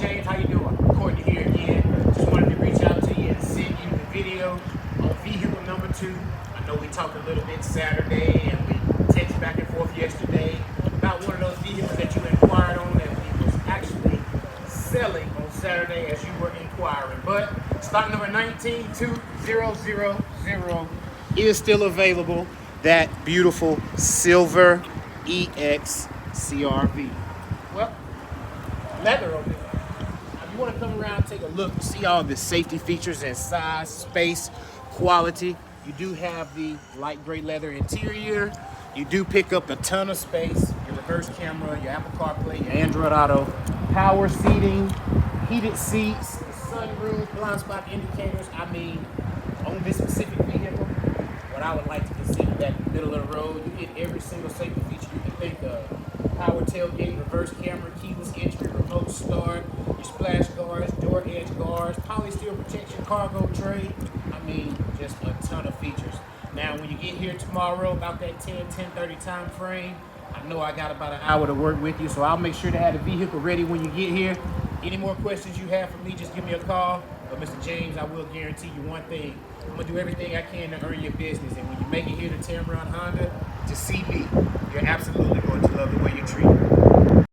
James, how you doing? Courtney here again. Just wanted to reach out to you and send you the video on vehicle number 2. I know we talked a little bit Saturday and we texted back and forth yesterday about one of those vehicles that you inquired on that we was actually selling on Saturday as you were inquiring. But stock number 19200 is still available. That beautiful silver EX CRV. Well, leather over there. Now, if you want to come around and take a look, see all the safety features and size, space, quality. You do have the light gray leather interior. You do pick up a ton of space. Your reverse camera, your Apple CarPlay, your Android Auto, power seating, heated seats, sunroof, blind spot indicators. I mean, on this specific vehicle, what I would like to consider that middle of the road, you get every single safety feature you can think of. Power tailgate, reverse camera, keyless entry, remote start, your splash guards, door edge guards, polysteel protection, cargo tray. I mean, just a ton of features. Now, when you get here tomorrow, about that 10:30 time frame, I know I got about an hour to work with you, so I'll make sure to have the vehicle ready when you get here. Any more questions you have for me, just give me a call. But Mr. James, I will guarantee you one thing. I'm going to do everything I can to earn your business. And when you make it here to Tameron Honda, to see me, you're absolutely going to love the way you're treated.